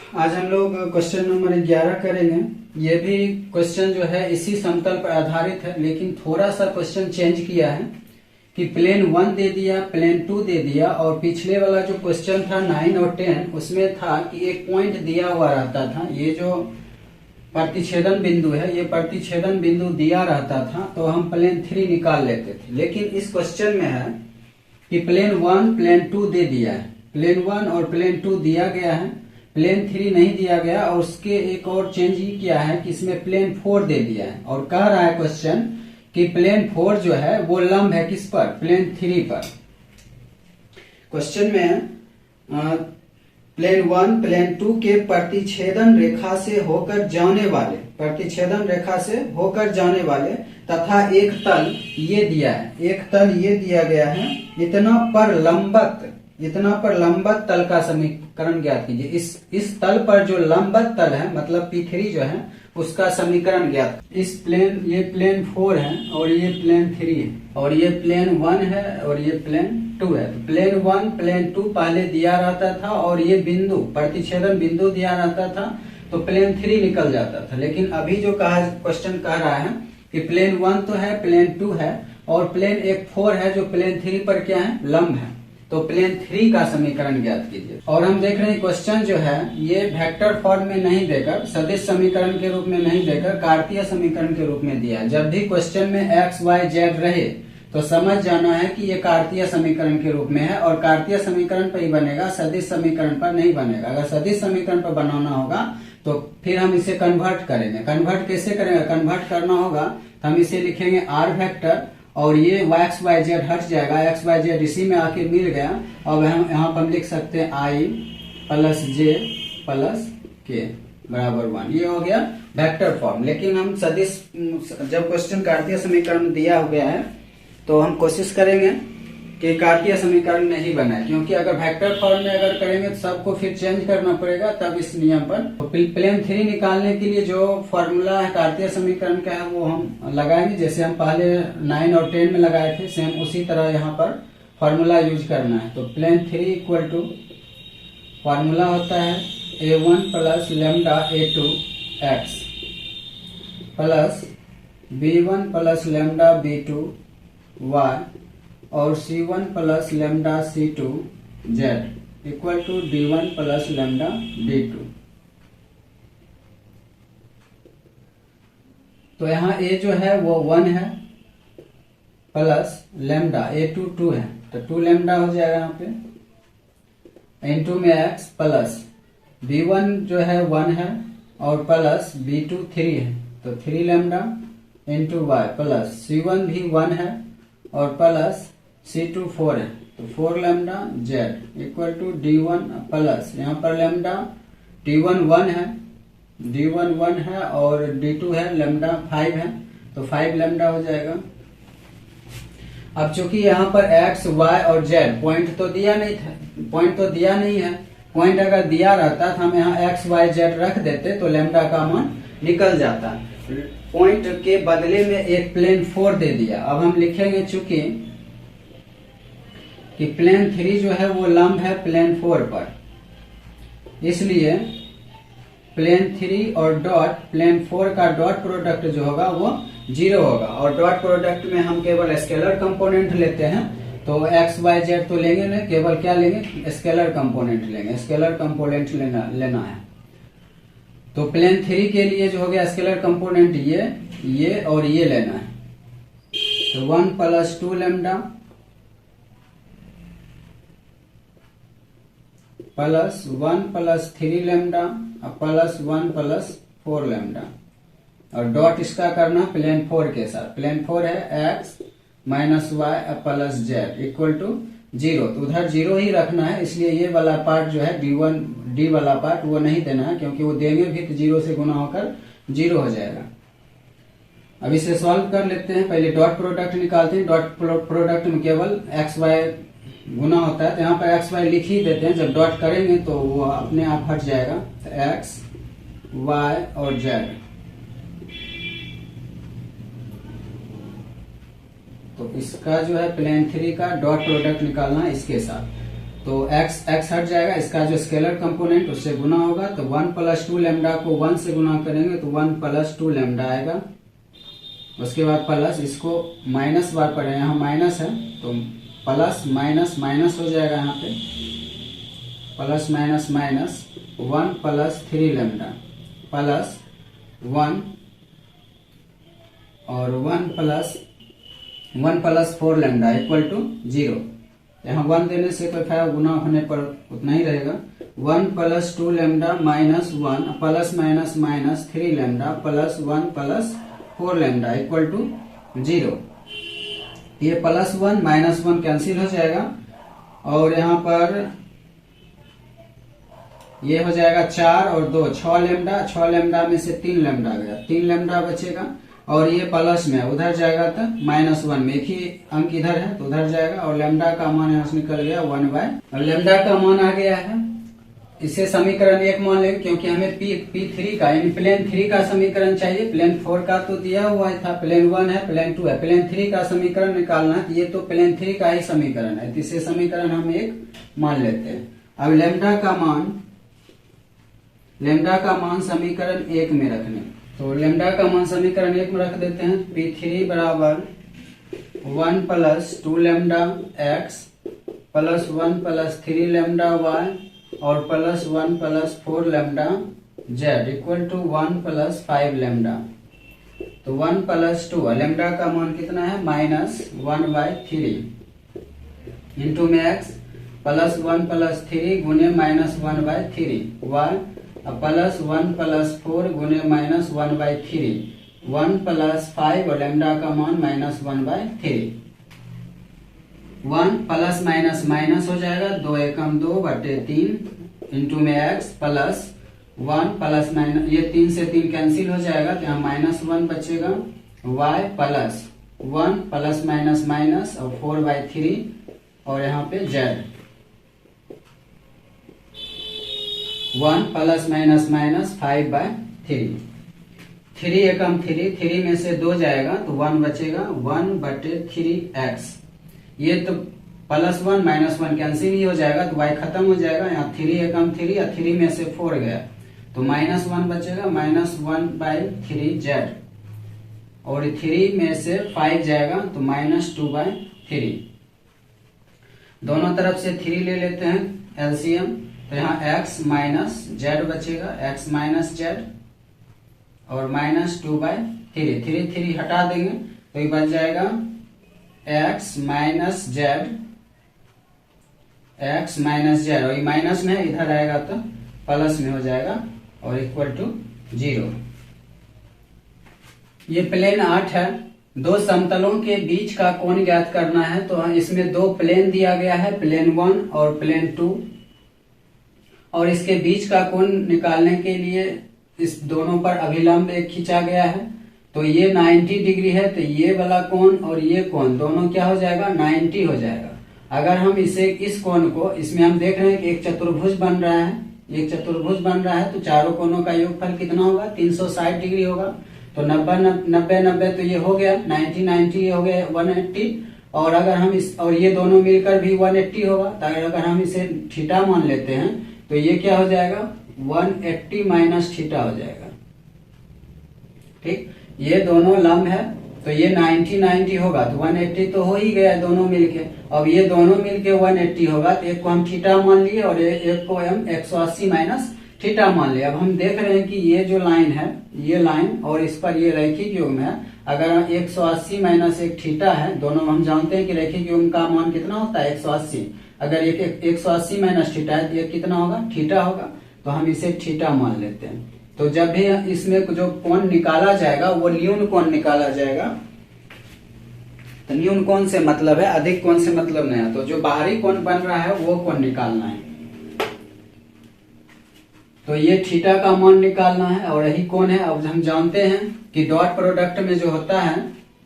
आज हम लोग क्वेश्चन नंबर 11 करेंगे। ये भी क्वेश्चन जो है इसी समतल पर आधारित है, लेकिन थोड़ा सा क्वेश्चन चेंज किया है कि प्लेन 1 दे दिया, प्लेन 2 दे दिया, और पिछले वाला जो क्वेश्चन था 9 और 10 उसमें था कि एक पॉइंट दिया हुआ रहता था। ये जो प्रतिच्छेदन बिंदु है, ये प्रतिच्छेदन बिंदु दिया रहता था तो हम प्लेन 3 निकाल लेते थे। लेकिन इस क्वेश्चन में है कि प्लेन 1 प्लेन 2 दे दिया है, प्लेन 1 और प्लेन 2 दिया गया है, प्लेन 3 नहीं दिया गया, और उसके एक और चेंज ही किया है कि इसमें प्लेन 4 दे दिया है। और कह रहा है क्वेश्चन कि प्लेन 4 जो है वो लंब है किस पर, प्लेन 3 पर। क्वेश्चन में प्लेन 1 प्लेन 2 के प्रतिच्छेदन रेखा से होकर जाने वाले, प्रतिच्छेदन रेखा से होकर जाने वाले तथा एक तल ये दिया है, एक तल ये दिया गया है, इतना पर लंबत तल का समीकरण ज्ञात कीजिए। इस तल पर जो लंबत तल है मतलब P3 जो है उसका समीकरण ज्ञात। इस प्लेन, ये प्लेन 4 है और ये प्लेन 3 है, और ये प्लेन 1 है और ये प्लेन 2 है। तो प्लेन 1 प्लेन 2 पहले दिया रहता था और ये बिंदु प्रतिच्छेदन बिंदु दिया रहता था तो प्लेन 3 निकल जाता था। लेकिन अभी जो क्वेश्चन कह रहा है कि प्लेन 1 तो है, प्लेन 2 है, और प्लेन एक 4 है जो प्लेन 3 पर क्या है, लंब है। तो प्लेन 3 का समीकरण ज्ञात कीजिए। और हम देख रहे हैं क्वेश्चन जो है ये वेक्टर फॉर्म में नहीं देकर, सदिश समीकरण के रूप में नहीं देकर कार्तीय समीकरण के रूप में दिया है। जब भी क्वेश्चन में x, y, z रहे तो समझ जाना है कि ये कार्तीय समीकरण के रूप में है, और कार्तीय समीकरण पर ही बनेगा, सदिश समीकरण पर नहीं बनेगा। अगर सदिश समीकरण पर बनाना होगा तो फिर हम इसे कन्वर्ट करेंगे। कन्वर्ट कैसे करेंगे, कन्वर्ट करना होगा तो हम इसे लिखेंगे r वेक्टर, और ये x, y, z हट जाएगा, x, y, z इसी में आके मिल गया। अब हम यहाँ पर हम लिख सकते हैं i plus j plus k बराबर 1। ये हो गया वेक्टर फॉर्म। लेकिन हम सदिश, जब क्वेश्चन कार्तीय समीकरण दिया हो गया है तो हम कोशिश करेंगे कि कार्तीय समीकरण नहीं बनाए, क्योंकि अगर वेक्टर फॉर्म में अगर करेंगे तो सबको फिर चेंज करना पड़ेगा तब इस नियम पर। तो प्लेन 3 निकालने के लिए जो फॉर्मूला है कार्तीय समीकरण का है वो हम लगाएंगे, जैसे हम पहले 9 और 10 में लगाए थे, सेम उसी तरह यहाँ पर फॉर्मूला यूज करना है। तो प्लेन 3 इक्वल टू फॉर्मूला होता है a1 plus lambda a2 x plus b1 plus lambda b2 y और c1 plus lambda c2 z equal to d1 plus lambda d2। तो यहाँ a जो है वो 1 है प्लस लेमडा a2 2 है, तो 2 लेमडा हो जाएगा यहाँ पे, इनटू में x प्लस b1 जो है 1 है और प्लस b2 3 है, तो 3 lambda into y plus c1 भी 1 है और प्लस c2 4 है, तो 4 lambda z equal to d1 plus यहाँ पर लेमडा d1 1 है, d1 1 है और d2 है लेमडा 5 है, तो 5 लेमडा हो जाएगा। अब चूंकि यहाँ पर x, y और z पॉइंट तो दिया नहीं था, पॉइंट तो दिया नहीं है, पॉइंट अगर दिया रहता तो हम यहाँ x, y, z रख देते तो लेमडा का मान निकल जाता। पॉइंट के बदले में एक प्लेन 4 दे दिया। अब हम लिखेंगे चूंकि कि प्लेन 3 जो है वो लंब है प्लेन 4 पर, इसलिए प्लेन 3 और डॉट प्लेन 4 का डॉट प्रोडक्ट जो होगा वो 0 होगा, और डॉट प्रोडक्ट में हम केवल स्केलर कंपोनेंट लेते हैं, तो x, y, z तो लेंगे नहीं, केवल क्या लेंगे, स्केलर कंपोनेंट लेंगे, स्केलर कंपोनेंट लेना है। तो प्लेन 3 के लिए जो हो गया स्केलर कंपोनेंट ये और ये लेना है, तो 1 plus 2 lambda plus 1 plus 3 lambda plus 1 plus 4 lambda, और डॉट इसका करना प्लेन 4 के साथ। प्लेन 4 है x minus y plus z equal to 0, तो उधर 0 ही रखना है, इसलिए ये वाला पार्ट जो है d वाला पार्ट वो नहीं देना है, क्योंकि वो देंगे भी तो 0 से गुना होकर 0 हो जाएगा। अब इसे सॉल्व कर लेते हैं। पहले डॉट प्रोडक्ट निकालते हैं। डॉट प्रोडक्ट में केवल x y गुना होता है, तो यहाँ पर x y लिख ही देते हैं, जब डॉट करेंगे तो वो अपने आप हट जाएगा। तो x y और z, तो इसका जो है प्लेन 3 का डॉट प्रोडक्ट निकालना है इसके साथ। तो x हट जाएगा, इसका जो स्केलर कंपोनेंट उससे गुना होगा, तो 1 + 2 लैम्डा को 1 से गुना करेंगे तो 1 + 2 लैम्डा आएगा। उसके बाद प्लस, इसको माइनस बार पढ़े, यहाँ माइनस है तो प्लस माइनस माइनस हो जाएगा, यहाँ पे plus minus minus 1 + 3 lambda plus 1 और 1 + 4 लैम्डा इक्वल टू 0। यहाँ 1 देने से कोई फायदा, गुना होने पर उतना ही रहेगा। 1 + 2 lambda minus 1 plus minus minus 3 lambda plus 1 + 4 lambda equal to 0। ये +1 -1 कैंसिल हो जाएगा और यहाँ पर ये हो जाएगा 4 और 2 6 लैम्डा, 6 लैम्डा में से 3 लैम्डा गया, 3 लैम्डा बचेगा और ये प्लस में उधर जाएगा तो -1 में, एक ही अंक इधर है तो उधर जाएगा और लैम्डा का मान यहाँ से निकल गया 1/। और लैम्डा का मान आ गया है, इसे समीकरण 1 मान लेंगे क्योंकि हमें P3 का यानी प्लेन 3 का समीकरण चाहिए। प्लेन 4 का तो दिया हुआ था, प्लेन 1 है, प्लेन 2 है, प्लेन 3 का समीकरण निकालना है। ये तो प्लेन 3 का ही समीकरण है, इसे समीकरण हम 1 मान लेते हैं। अब लैम्डा का मान समीकरण 1 में रखने, तो लैम्डा का मान समीकरण 1 में रख देते हैं। P3 = 1 + 2 lambda x plus 1 + 3 lambda y और plus 1 + 4 lambda z equal to 1 + 5 lambda. तो 1 + 2 लैम्डा का मान कितना है -1/3 इंटू में x प्लस 1 + 3 गुने -1/3 y प्लस 1 + 4 गुने -1/3 1 + 5 और लैम्डा का मान -1/3। 1 प्लस माइनस माइनस हो जाएगा, 2 एकम 2/3 इंटू में x प्लस 1 प्लस माइनस, ये 3 से 3 कैंसिल हो जाएगा तो यहाँ -1 बचेगा, y plus 1 plus minus minus और 4/3 और यहाँ पे z 1 प्लस माइनस माइनस 5/3, 3 एकम 3, 3 में से 2 जाएगा तो 1 बचेगा, 1/3x। ये तो +1 -1 कैंसिल ही हो जाएगा तो y खत्म हो जाएगा, यहाँ 3 एकम 3 या 3 में से 4 गया तो -1 बचेगा, -1/3z और 3 में से 5 जाएगा तो -2/3। दोनों तरफ से 3 ले लेते हैं एलसीएम, तो यहाँ x - z बचेगा, x - z और -2/3, 3 हटा देंगे तो ये बच जाएगा x - z और ये माइनस में इधर आएगा तो प्लस में हो जाएगा और इक्वल टू 0। ये प्लेन 8 है, दो समतलों के बीच का कोण ज्ञात करना है। तो इसमें 2 प्लेन दिया गया है, प्लेन 1 और प्लेन 2, और इसके बीच का कोण निकालने के लिए इस दोनों पर अभिलंब एक खींचा गया है। तो ये 90 डिग्री है, तो ये वाला कोण और ये कोण दोनों क्या हो जाएगा 90 हो जाएगा। अगर हम इस कोण को, इसमें हम देख रहे हैं कि एक चतुर्भुज बन रहा है, एक चतुर्भुज बन रहा है, तो चारों कोणों का योगफल कितना होगा 360 डिग्री होगा। तो 90 तो ये हो गया, 90 ये हो गया 180, और अगर हम और ये दोनों मिलकर भी 180 होगा। तो अगर हम इसे थीटा मान लेते हैं तो ये क्या हो जाएगा 180 माइनस थीटा हो जाएगा। ठीक, ये दोनों लंब है तो ये 90 होगा, तो 180 तो हो ही गया दोनों मिलके। अब ये दोनों मिलके 180 होगा, तो एक को हम थीटा मान लिए और एक को हम 180 माइनस थीटा मान लिया। अब हम देख रहे हैं कि ये जो लाइन है, ये लाइन और इस पर ये रैखिक युग्म है। अगर 180 माइनस एक थीटा है, दोनों हम जानते हैं कि रैखिक युग्म का मान कितना होता है 180। अगर एक 180 माइनस थीटा है तो ये कितना होगा थीटा होगा, तो हम इसे थीटा मान लेते हैं। तो जब भी इसमें जो कोण निकाला जाएगा वो न्यून कोण निकाला जाएगा। तो न्यून कोण से मतलब है, अधिक कोण से मतलब नहीं है। तो जो बाहरी कोण बन रहा है वो कोण निकालना है। तो ये थीटा का मान निकालना है और यही कोण है। अब हम जानते हैं कि डॉट प्रोडक्ट में जो होता है,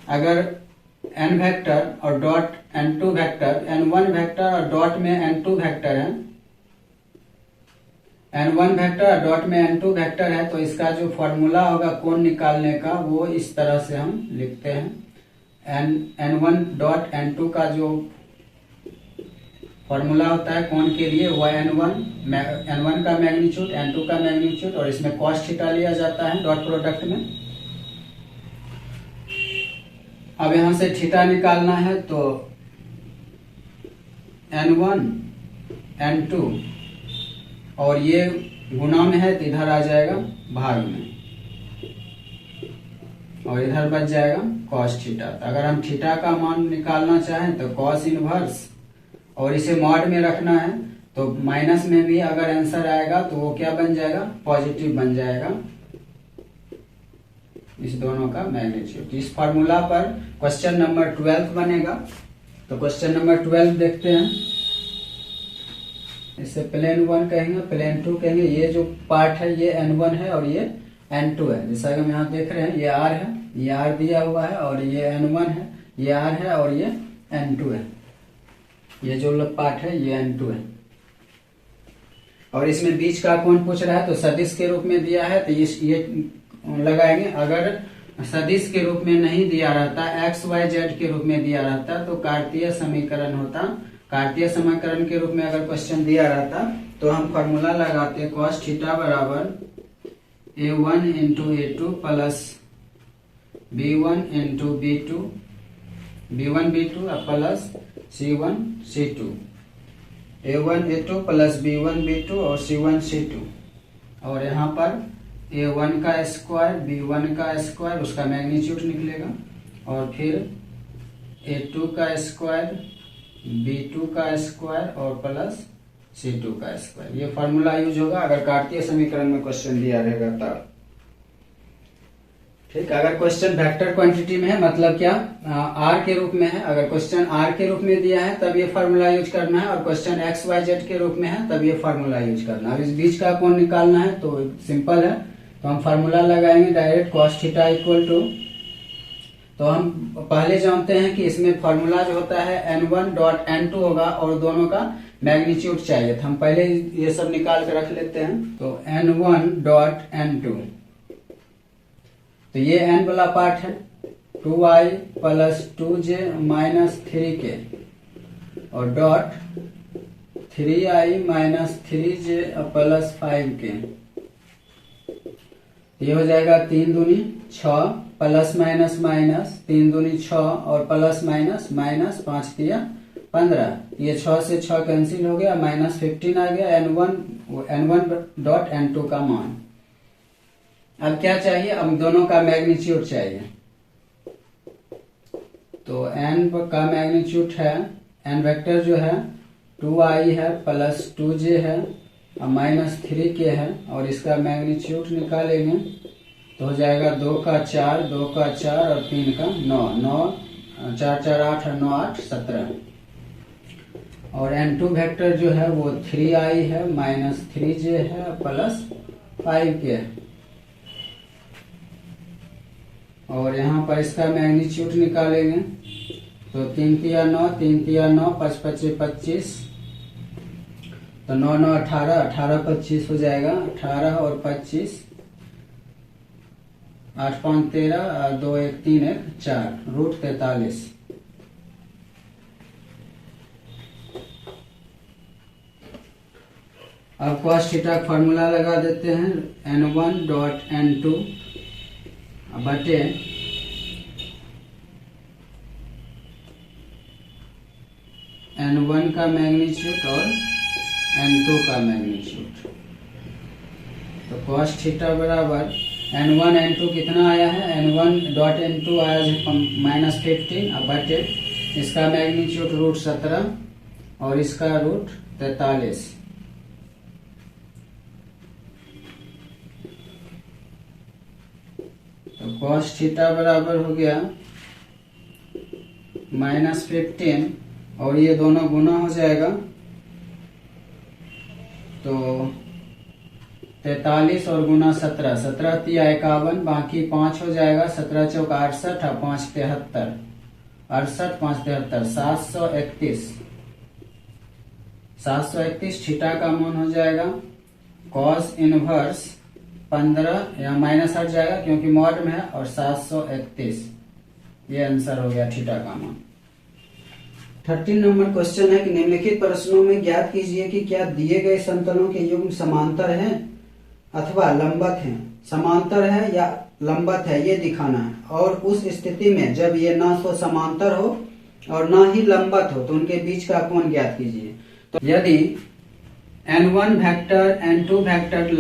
अगर n वेक्टर और dot n2 vector, n1 vector और डॉट में n2 वेक्टर है, n1 वेक्टर और डॉट में n2 वेक्टर है, तो इसका जो फॉर्मूला होगा कोण निकालने का वो इस तरह से हम लिखते हैं। n1 डॉट n2 का जो फॉर्मूला होता है कोण के लिए, वो n1 का मैग्नीट्यूड, n2 का मैग्नीट्यूड, और इसमें cos थीटा लिया जाता है डॉट प्रोडक्ट में। अब यहां से थीटा निकालना है, तो n1 n2 और ये गुणा में है तो इधर आ जाएगा भाग में, और इधर बच जाएगा cos थीटा। तो अगर हम थीटा का मान निकालना चाहें तो cos इनवर्स, और इसे मॉड में रखना है तो माइनस में भी अगर आंसर आएगा तो वो क्या बन जाएगा, पॉजिटिव बन जाएगा, इस दोनों का मैग्नीट्यूड। इस फॉर्मूला पर क्वेश्चन नंबर 12 बनेगा। तो क्वेश्चन नंबर 12 देखते हैं। इसे प्लेन 1 कहेंगे, प्लेन 2 कहेंगे। ये जो पार्ट है ये n1 है और ये n2 है। जैसा कि हम यहाँ देख रहे हैं ये r है, ये r दिया हुआ है, और ये n1 है, ये r है, और ये n2 है। ये जो पार्ट है ये n2 है, और इसमें बीच का कोण पूछ रहा है तो सदिश के रूप में दिया है तो ये लगाएंगे। अगर सदिश के रूप में नहीं दिया रहता, एक्स वाई जेड के रूप में दिया रहता तो कार्तीय समीकरण होता। कार्तीय समीकरण के रूप में अगर क्वेश्चन दिया रहता तो हम फॉर्मूला लगाते cos थीटा बराबर a1 into a2 plus b1 into b1 b2 plus c1 c2, a1 a2 plus b1 b2 और c1 c2, और यहाँ पर a1 का स्क्वायर b1 का स्क्वायर उसका मैग्नीट्यूड निकलेगा, और फिर a2 का स्क्वायर b2 का स्क्वायर और प्लस c2 का स्क्वायर। ये फॉर्मूला यूज होगा अगर कार्तीय समीकरण में क्वेश्चन दिया रहेगा तब। ठीक, अगर क्वेश्चन वेक्टर क्वांटिटी में है, मतलब क्या r के रूप में है, अगर क्वेश्चन r के रूप में दिया है तब ये फॉर्मूला यूज करना है, और क्वेश्चन x y z के रूप में है तब ये फॉर्मूला यूज करना है। अब इस बीच का कोण निकालना है तो सिंपल है, तो हम फार्मूला लगाएंगे direct cos theta equal to, तो हम पहले जानते हैं कि इसमें फार्मूला जो होता है n1 डॉट n2 होगा, और दोनों का मैग्नीट्यूड चाहिए तो हम पहले ये सब निकाल के रख लेते हैं। तो n1 डॉट n2, तो ये n वाला पार्ट है 2i plus 2j minus 3k, और dot 3i minus 3j plus 5k, ये हो जाएगा 3 दूनी 6 प्लस माइनस माइनस 3 दूनी 6 और प्लस माइनस माइनस 5 दिया 15, ये 6 से 6 कैंसिल हो गया, माइनस 15 आ गया n1 डॉट n2 का मान। अब क्या चाहिए, अब दोनों का मैग्नीट्यूड चाहिए। तो n का मैग्नीट्यूड है, n वेक्टर जो है 2i है प्लस 2j है और माइनस 3k है, और इसका मैग्नीट्यूड निकालेंगे तो हो जाएगा 2 का 4, 2 का 4 और 3 का 9, 9 4 4 8 और 9 8 17, और n2 वेक्टर जो है वो 3i है माइनस 3j है प्लस 5k है, और यहाँ पर इसका मैग्नीट्यूड निकालेंगे तो 3 तिया 9, 3 तिया 9, 5 5 25, तो 9 9 18, 18 25 हो जाएगा, 18 और 25, 8 5 13, 2 1 3 1 4, रूट 43। अब cos थीटा का फॉर्मूला लगा देते हैं n1 डॉट n2 बटे n1 का मैग्नीट्यूड और n2 का मैग्नीट्यूड। तो cos थीटा बराबर n1 n2 कितना आया है, n1 डॉट n2 आया है माइनस 15, अब बटे इसका मैग्नीट्यूड रूट 17 और इसका रूट 43। तो cos थीटा बराबर हो गया माइनस 15, और ये दोनों गुना हो जाएगा तो 43 और गुना 17, 17 तिया 51, बाकी 5 हो जाएगा, 17 चौका 68 और 5 73, 68 5 73, 731। 731 थीटा का मान हो जाएगा cos इनवर्स 15, या माइनस हट जाएगा क्योंकि मॉड में है, और 731, ये आंसर हो गया थीटा का मान। 13 नंबर क्वेश्चन है कि निम्नलिखित प्रश्नों में ज्ञात कीजिए कि क्या दिए गए समतलों के युग्म समांतर हैं अथवा लंबवत हैं। समांतर है या लंबवत है ये दिखाना है, और उस स्थिति में जब ये ना तो समांतर हो और ना ही लंबवत हो तो उनके बीच का कोण ज्ञात कीजिए। तो यदि n1 वेक्टर n2 वेक्टर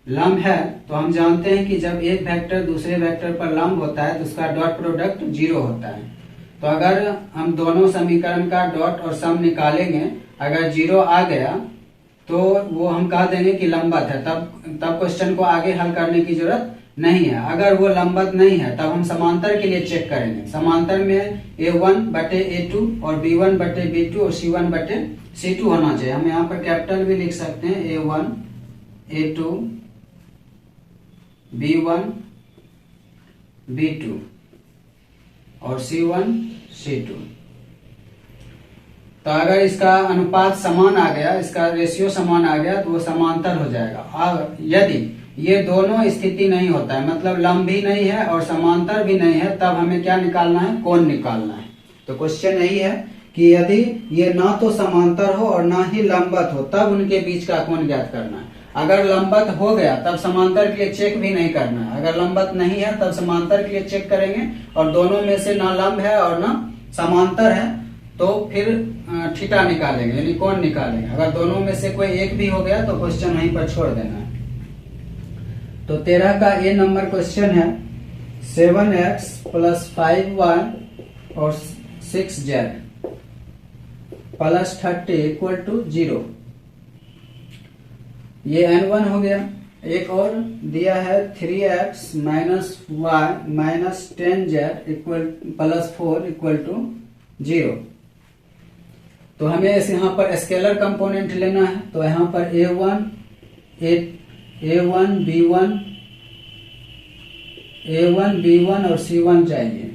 लंब है तो हम जानते हैं कि जब एक वेक्टर दूसरे वेक्टर पर लंब होता है तो उसका डॉट प्रोडक्ट 0 होता है। तो अगर हम दोनों समीकरण का डॉट और सम निकालेंगे, अगर 0 आ गया तो वो हम कह देंगे कि लंबवत है, तब क्वेश्चन को आगे हल करने की जरूरत नहीं है। अगर वो लंबवत नहीं है तब हम समांतर के लिए चेक करेंगे। समांतर में A1 बटे A2 और B1 बटे B2 और C1 बटे C2 होना चाहिए। हम यहाँ पर कैपिटल भी लिख सकते हैं, A1 A2 B1 B2 और C1 C2। तो अगर इसका अनुपात समान आ गया, इसका रेशियो समान आ गया तो वो समांतर हो जाएगा। और यदि ये दोनों स्थिति नहीं होता है, मतलब लंब भी नहीं है और समांतर भी नहीं है, तब हमें क्या निकालना है, कोण निकालना है। तो क्वेश्चन यही है कि यदि ये ना तो समांतर हो और ना ही लंबवत हो तब उनके बीच का कोण ज्ञात करना है। अगर लंबवत हो गया तब समांतर के लिए चेक भी नहीं करना है। अगर लंबवत नहीं है तब समांतर के लिए चेक करेंगे, और दोनों में से ना लंब है और ना समांतर है तो फिर थीटा निकालेंगे, यानी कोण निकालेंगे। अगर दोनों में से कोई एक भी हो गया तो क्वेश्चन वहीं पर छोड़ देना है। तो 13 का A नंबर क्वेश्चन है 7x प्लस 5y और 6z प्लस 30 इक्वल टू 0। ये n1 हो गया। एक और दिया है 3x minus y minus 10z equal plus 4 equal to 0। तो हमें इस यहाँ पर स्केलर कंपोनेंट लेना है। तो यहाँ पर A1 B1 और C1 चाहिए,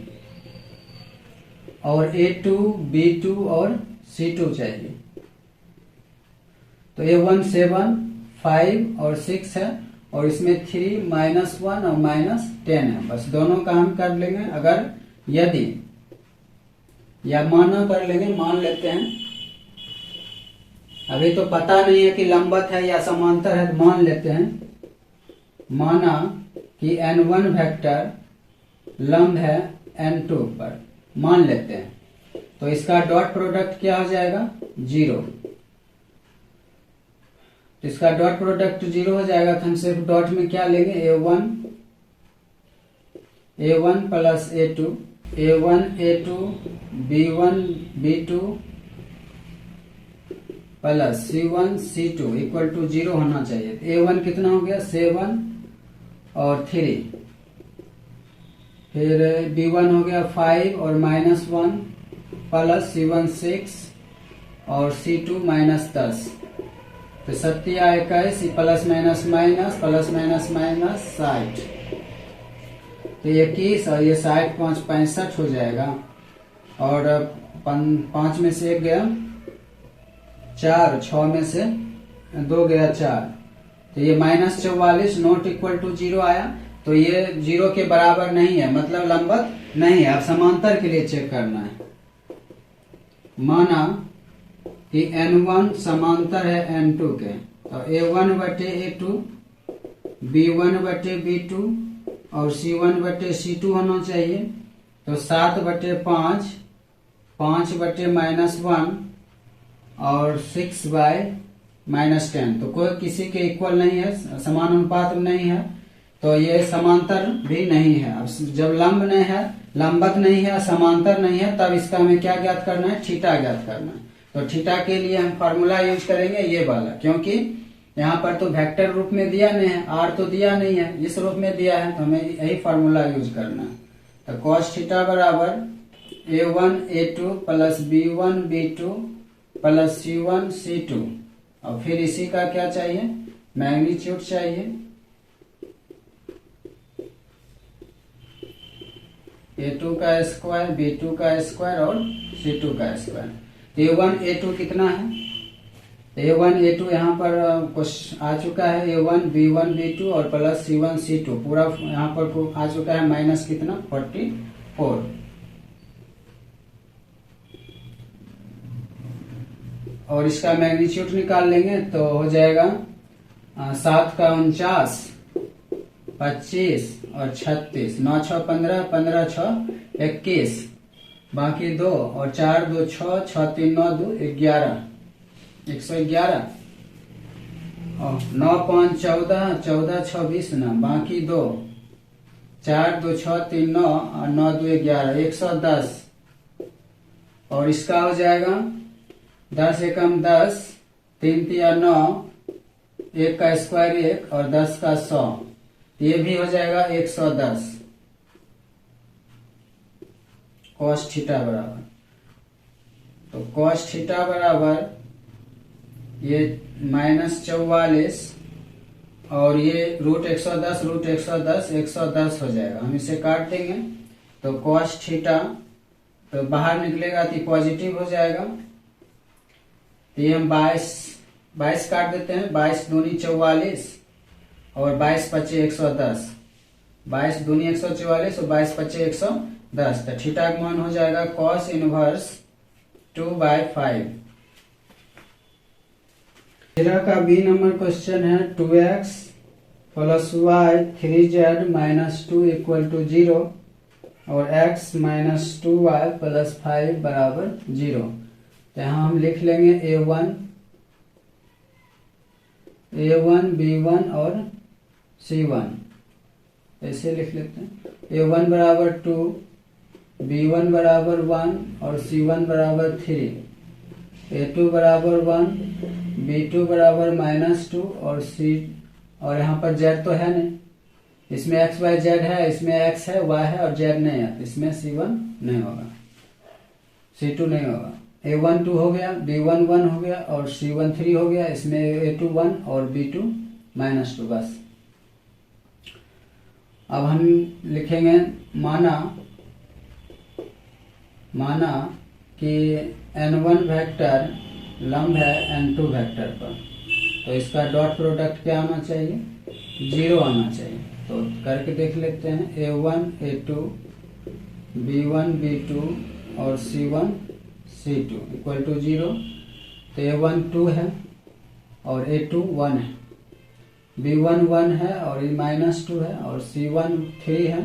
और A2 B2 और C2 चाहिए। तो A1 7 5 और 6 है, और इसमें 3 -1 और -10 है। बस दोनों का हम कर लेंगे। अगर यदि या माना कर लेंगे, मान लेते हैं, अभी तो पता नहीं है कि लंबवत है या समांतर है, तो मान लेते हैं। माना कि n1 वेक्टर लंब है n2 पर, मान लेते हैं। तो इसका डॉट प्रोडक्ट क्या हो जाएगा, 0। तो इसका डॉट प्रोडक्ट 0 हो जाएगा। तो हम सिर्फ डॉट में क्या लेंगे, A1 plus A2 A2 B1 B2 plus C1 C2 equal to 0 होना चाहिए। तो A1 कितना हो गया, 7 और 3, फिर B1 हो गया 5 और -1 प्लस C1 6 और C2 -10। तो 7 या 21 plus minus minus plus minus minus 60। तो 21 और ये 60 5 65 हो जाएगा, और 5 में से 1 गया 4, 6 में से 2 गया 4। तो ये -44 नॉट इक्वल टू 0 आया। तो ये 0 के बराबर नहीं है, मतलब लंबवत नहीं है। अब समांतर के लिए चेक करना है। माना कि n1 समांतर है n2 के, तो A1 बटे A2 B1 बटे B2 और C1 बटे C2 होना चाहिए। तो 7 बटे 5 5 बटे -1 और 6 बाय -10। तो कोई किसी के इक्वल नहीं है, समान अनुपात में नहीं है, तो ये समांतर भी नहीं है। अब जब लंब नहीं है, लंबवत नहीं है, समांतर नहीं है, तब इसका हमें क्या ज्ञात करना है, थीटा ज्ञात करना है। तो थीटा के लिए हम फॉर्मूला यूज करेंगे ये वाला, क्योंकि यहाँ पर तो वेक्टर रूप में दिया नहीं है, आर तो दिया नहीं है, इस रूप में दिया है, तो हमें यही फॉर्मूला यूज करना है। तो cos थीटा बराबर A1 A2 plus B1 B2 plus C1 C2, और फिर इसी का क्या चाहिए, मैग्नीट्यूड चाहिए। A2 का स्क्वायर, B2 का स्क्वायर और C2 का स्क्वायर। A1 A2 कितना है, A1 A2 यहाँ पर कुछ आ चुका है, A1 B1 B2 और प्लस C1 C2 पूरा यहाँ पर आ चुका है, माइनस कितना 44। और इसका मैग्नीट्यूड निकाल लेंगे तो हो जाएगा 7 का 49, 25 और 36, 9 6 15, 15 6 21, बाकी 2 और 4 2 6, 6 3 9 2 11, 111 और 9 5 14, 14 6 20 ना, बाकी 2, 4 2 6 3 9 और 9 2 11, 110। और इसका हो जाएगा 10 एकम 10, 3 तिया 9, 1 का स्क्वायर 1 और 10 का 100, ये भी हो जाएगा 110 cos थीटा बराबर। तो cos थीटा बराबर ये -44 और ये √110 √110 110 हो जाएगा। हम इसे काट देंगे तो cos थीटा तो बाहर निकलेगा तो पॉजिटिव हो जाएगा। तो ये हम 22 काट देते हैं, 22 दूनी 44 और 22 पचे 110, 22 दूनी 144 और 22 पचे 110। तो थीटा का मान हो जाएगा cos इनवर्स 2/5। तेरह का बी नंबर क्वेश्चन है 2x + y 3z - 2 = 0 और x - 2y + 5 = 0। तो यहाँ हम लिख लेंगे a1 b1 और c1, ऐसे लिख लेते हैं। a1 = 2, b1 = 1 और c1 = 3, a2 = 1, b2 = -2 और c, और यहाँ पर z तो है नहीं, इसमें x y z है, इसमें x है y है और z नहीं है, इसमें c1 नहीं होगा, c2 नहीं होगा। a1 2 हो गया, b1 1 हो गया और c1 3 हो गया, इसमें a2 1 और b2 -2 बस। अब हम लिखेंगे माना कि n1 वेक्टर लंब है n2 वेक्टर पर, तो इसका डॉट प्रोडक्ट क्या आना चाहिए? 0 आना चाहिए। तो करके देख लेते हैं। a1 a2 b1 b2 और c1 c2 = 0। तो a1 2 है और a2 1 है, b1 1 है और ये -2 है और c1 3 है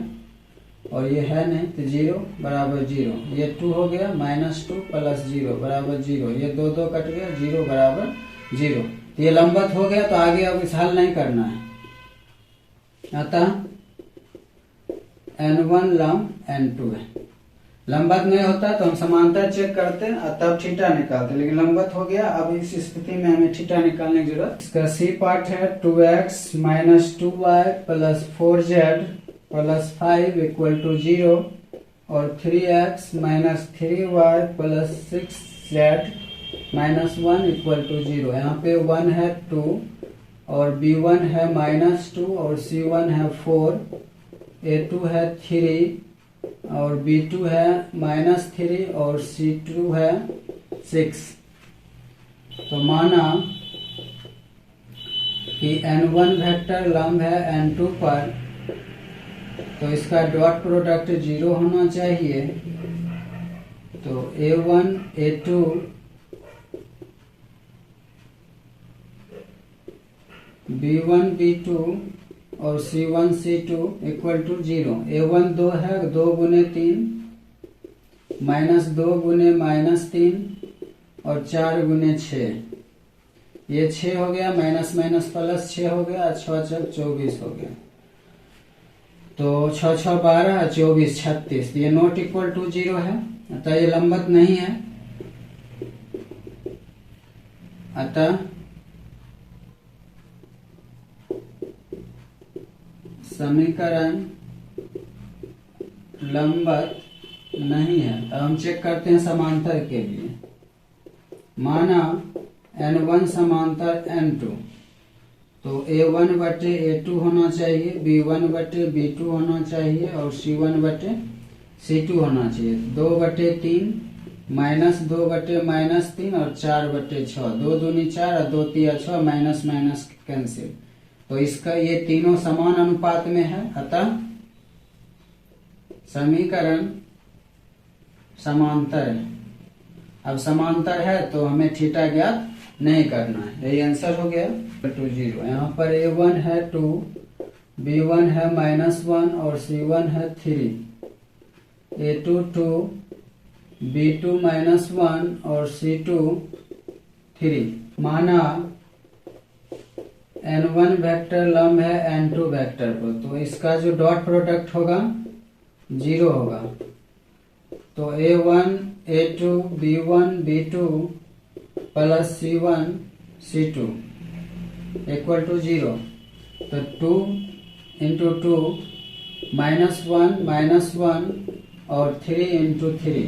और ये है नहीं, तो 0 = 0। ये 2 हो गया, -2 + 0 = 0, ये 2 2 कट गया, 0 = 0। तो ये लंबवत हो गया, तो आगे अब इस हल नहीं करना है। अतः n1 लंब n2 है। लंबवत नहीं होता तो हम समांतर चेक करते तब थीटा निकालते, लेकिन लंबवत हो गया। अब इस स्थिति में हमें थीटा निकालने की जरूरत। इसका सी पार्ट है 2x - 2y + 4z + 5 = 0 और 3x - 3y + 6z - 1 = 0। यहाँ पे 1 है 2 और b1 है -2 और c1 है 4, a2 है 3 और b2 है -3 और c2 है 6। तो माना कि n1 वेक्टर लंब है n2 पर, तो इसका डॉट प्रोडक्ट 0 होना चाहिए। तो a1 a2 b1 b2 और c1 c2 = 0। a1 2 है, 2 × 3 -2 × -3 और 4 × 6, ये 6 हो गया, ++ हो गया, 6 6 24 हो गया। तो 6 6 12 24 36, ये नॉट इक्वल टू 0 है, अतः ये लंबवत नहीं है। अतः समीकरण लंबवत नहीं है। तो हम चेक करते हैं समांतर के लिए। माना n1 समांतर n2, तो a1 बटे a2 होना चाहिए, b1 बटे b2 होना चाहिए और c1 बटे c2 होना चाहिए। 2/3 -2 बटे -3 और 4/6, 2 दूनी 4 और 2 तिया 6, माइनस माइनस कैंसिल। तो इसका ये तीनों समान अनुपात में है, अतः समीकरण समांतर है। अब समांतर है तो हमें थीटा ज्ञात नहीं करना है। यही आंसर हो गया। 0 यहाँ पर A1 है 2, B1 है -1 और C1 है 3, A2 2, B2 -1 और C2 3। माना N1 वेक्टर लंब है N2 वेक्टर को, तो इसका जो डॉट प्रोडक्ट होगा 0 होगा। तो A1 A2 B1 B2 plus C1 C2 equal to 0। तो 2 इंटू 2 -1 और 3 इंटू 3,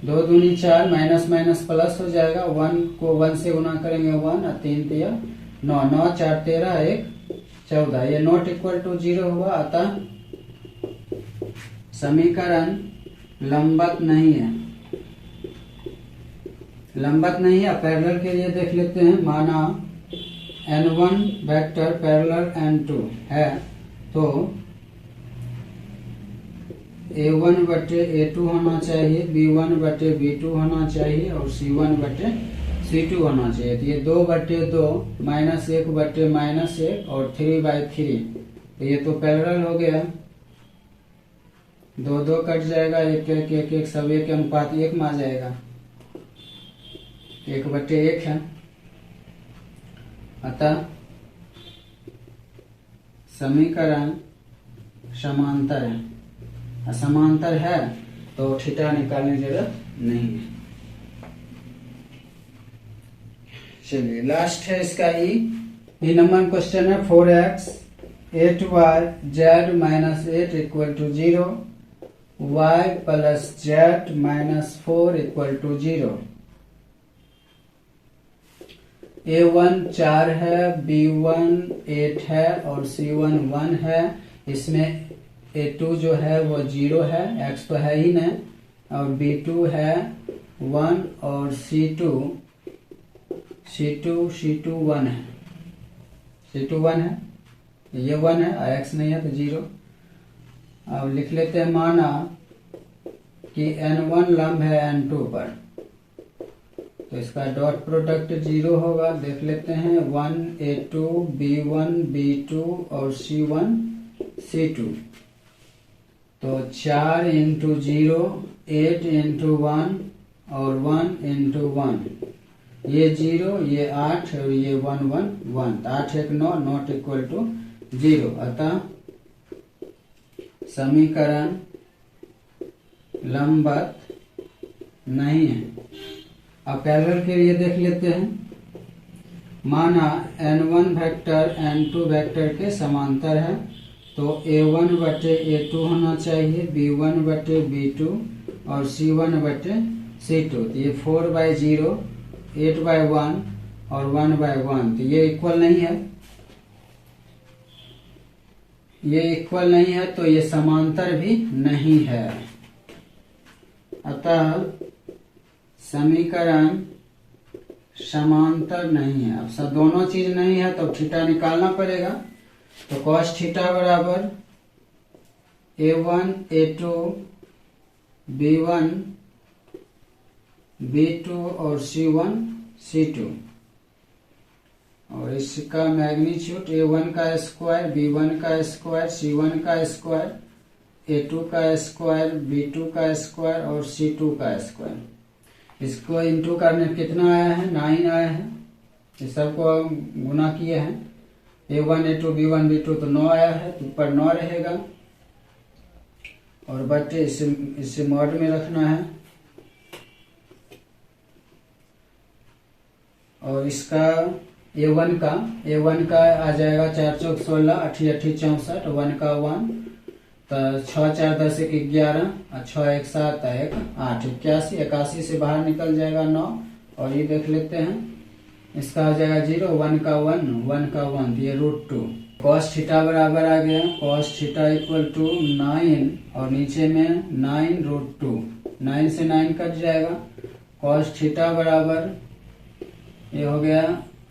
2 दूनी 4, माइनस माइनस प्लस हो जाएगा। 1 को 1 से गुना करेंगे 1 और 3 दिया 9, 9 4 13 1 14। ये नॉट इक्वल टू 0 हुआ, अतः समीकरण लंबवत नहीं है। लंबवत नहीं है। पैरेलल के लिए देख लेते हैं। माना N1 वेक्टर पैरेलल N2 है, तो A1 बटे A2 होना चाहिए, B1 बटे B2 होना चाहिए और C1 बटे C2 होना चाहिए। तो ये 2 बटे 2 -1 बटे -1 और 3/3, तो ये तो पैरेलल हो गया। 2 2 कट जाएगा, 1 1 1 1 सब 1 के अनुपात 1 में आ जाएगा, 1 बटे 1 है। अतः समीकरण समांतर है। असमांतर है तो थीटा निकालने की जरूरत नहीं है। चलिए लास्ट है इसका ई नंबर क्वेश्चन है 4x 8y z -8 equal to 0, y plus z -4 equal to 0। A1 4 है, B1 8 है और C1 1 है। इसमें A2 जो है वो 0 है, x तो है ही नहीं, और B2 है 1 और C2 1 है। C2 1 है, ये 1 है, x नहीं है तो 0। अब लिख लेते हैं। माना कि N1 लंब है N2 पर, तो इसका डॉट प्रोडक्ट 0 होगा। देख लेते हैं। 1 A2 B1 B2 और C1 C2, तो 4 इंटू 0 8 इंटू 1 और 1 इंटू 1, ये 0 ये 8 और ये 1 1 1, 8 1 9, नॉट इक्वल टू 0। अतः समीकरण लंबवत नहीं है। अब पैरेलल के लिए देख लेते हैं। माना N1 वेक्टर N2 वेक्टर के समांतर है, तो A1 बटे A2 होना चाहिए, B1 बटे B2 और C1 बटे C2। तो ये 4/0 8/1 और 1/1, तो ये इक्वल नहीं है। ये इक्वल नहीं है तो ये समांतर भी नहीं है। अतः समीकरण समांतर नहीं है। अब सब दोनों चीज नहीं है तो थीटा निकालना पड़ेगा। तो cos थीटा बराबर A1 A2 B1 B2 और C1 C2, और इसका मैग्नीट्यूड A1 का स्क्वायर B1 का स्क्वायर C1 का स्क्वायर A2 का स्क्वायर B2 का स्क्वायर और C2 का स्क्वायर। इसको इंटू करने कितना आया है? 9 आया है। इस सबको गुना किए हैं। A1 A2 B1 B2 तो 9 आया है, तो ऊपर 9 रहेगा और बटे इसे मॉड में रखना है। और इसका A1 का आ जाएगा 4 चौक 16 8 8 64, 1 का 1, तो 6 4 10 1 11 और 6 1 7 1 8 81, 81 से बाहर निकल जाएगा 9। और ये देख लेते हैं। इसका आ जाएगा 0, 1 का 1 1 का 1, तो ये √2। cos थीटा बराबर आ गया cos थीटा इक्वल टू 9 और नीचे में 9 √2, 9 से 9 कट जाएगा। cos थीटा बराबर ये हो गया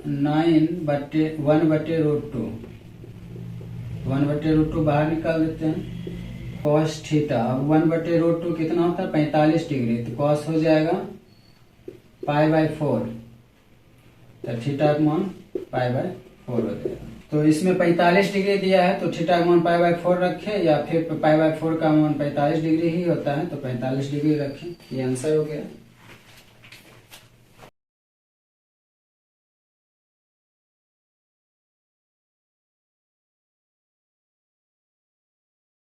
1 बटे √2, 1 बटे √2 बाहर निकाल देते हैं। cos थीटा अब 1 बटे √2 कितना होता है? 45 डिग्री। तो cos हो जाएगा π/4, तो थीटा का मान π/4 हो जाएगा। तो इसमें 45 डिग्री दिया है तो थीटा का मान π/4 रखें, या फिर π/4 का मान 45 डिग्री ही होता है तो 45 डिग्री रखें। ये आंसर हो गया।